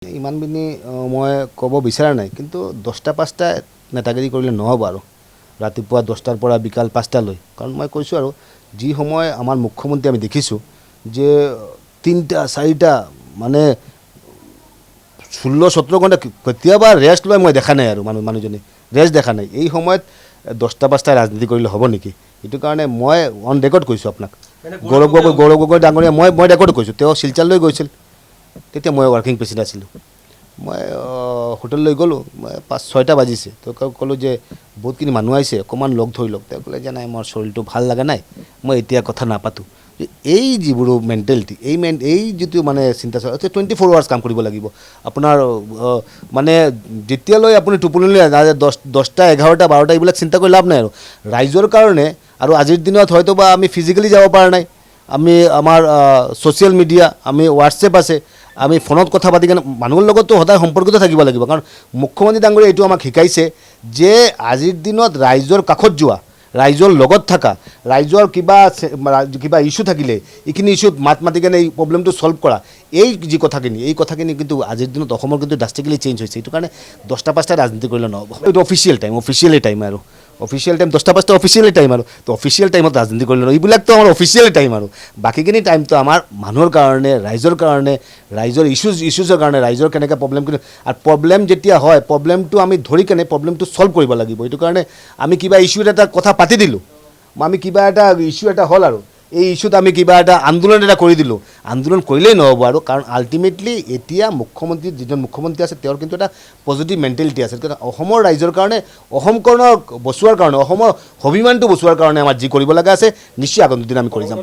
ইমানখিনি মই ক'ব বিচৰা নাই, কিন্তু 10টা-5টা নেতাগিৰি কৰিলে নহ'ব আৰু ৰাতিপুৱা 10টাৰ পৰা বিকাল 5টালৈ। কাৰণ মই কৈছোঁ আৰু যি সময় আমাৰ মুখ্যমন্ত্ৰী আমি দেখিছোঁ যে 3টা-4টা মানে 16-17 ঘণ্টা কেতিয়াবা ৰেষ্ট লৈ মই দেখা নাই আৰু মানুহজনে ৰেষ্ট দেখা নাই। এই সময়ত 10টা-5টা ৰাজনীতি কৰিলে হ'ব নেকি? এইটো কাৰণে মই অন ৰেকৰ্ড কৈছোঁ আপোনাক। গৌৰৱ গগৈ ডাঙৰীয়া মই ৰেকৰ্ড কৈছোঁ, তেওঁ শিলচৰলৈ গৈছিল, তেতিয়া মই ৱৰ্কিং প্ৰেচিডেণ্ট আছিলোঁ। মই হোটেললৈ গ'লোঁ, মই 5-6টা বাজিছে, তেওঁ ক'লোঁ যে বহুতখিনি মানুহ আহিছে, অকণমান লগ ধৰি লওক। তেওঁ ক'লে যে নাই, মোৰ শৰীৰটো ভাল লগা নাই, মই এতিয়া কথা নাপাতোঁ। এই যিবোৰ মেণ্টেলিটি, এই যিটো মানে চিন্তা 24 আৱাৰ্ছ কাম কৰিব লাগিব আপোনাৰ। মানে যেতিয়ালৈ আপুনি টোপনিলৈ নাযায় 10টা 11টা 12টা এইবিলাক চিন্তা কৰি লাভ নাই আৰু ৰাইজৰ কাৰণে। আৰু আজিৰ দিনত হয়তো বা আমি ফিজিকেলি যাব পৰা নাই, আমি আমাৰ ছ'চিয়েল মিডিয়া, আমি হোৱাটছএপ আছে, আমি ফোনত কথা পাতি কিনে মানুহৰ লগততো সদায় সম্পৰ্কিত থাকিব লাগিব। কাৰণ মুখ্যমন্ত্ৰী ডাঙৰীয়াই এইটো আমাক শিকাইছে যে আজিৰ দিনত ৰাইজৰ কাষত যোৱা, ৰাইজৰ লগত থকা, ৰাইজৰ কিবা ইছ্যু থাকিলে এইখিনি ইছ্যুত মাত মাতি কেনে এই প্ৰব্লেমটো ছল্ভ কৰা, এই কথাখিনি কিন্তু আজিৰ দিনত অসমৰ কিন্তু ড্ৰাষ্টিকেলি চেঞ্জ হৈছে। এইটো কাৰণে 10টা-5টা ৰাজনীতি কৰিলে নহ'ব। এইটো অফিচিয়েলি টাইম আৰু অফিচিয়েল টাইম 10টা-5টা অফিচিয়েলি টাইম আৰু তো অফিচিয়েল টাইমত ৰাজনীতি কৰিলে নহয়। এইবিলাকতো আমাৰ অফিচিয়েলি টাইম আৰু বাকীখিনি টাইমটো আমাৰ মানুহৰ কাৰণে, ৰাইজৰ কাৰণে, ৰাইজৰ ইছ্যুজৰ কাৰণে, ৰাইজৰ কেনেকৈ প্ৰব্লেম, আৰু প্ৰব্লেম যেতিয়া হয় প্ৰব্লেমটো আমি ধৰি কেনে প্ৰব্লেমটো ছল্ভ কৰিব লাগিব। এইটো কাৰণে আমি কিবা ইছ্যুত এটা কথা পাতি দিলোঁ, আমি কিবা এটা ইছ্যু এটা হ'ল আৰু এই ইছ্যুত আমি কিবা এটা আন্দোলন এটা কৰি দিলোঁ, আন্দোলন কৰিলেই নহ'ব আৰু। কাৰণ আল্টিমেটলি এতিয়া যিজন মুখ্যমন্ত্ৰী আছে তেওঁৰ কিন্তু এটা পজিটিভ মেণ্টেলিটি আছে। অসমৰ ৰাইজৰ কাৰণে, অসমখনক বচোৱাৰ কাৰণে, অসমৰ স্বাভিমানটো বচোৱাৰ কাৰণে আমাৰ যি কৰিব লগা আছে নিশ্চয় আগন্তুক দিন আমি কৰি যাম।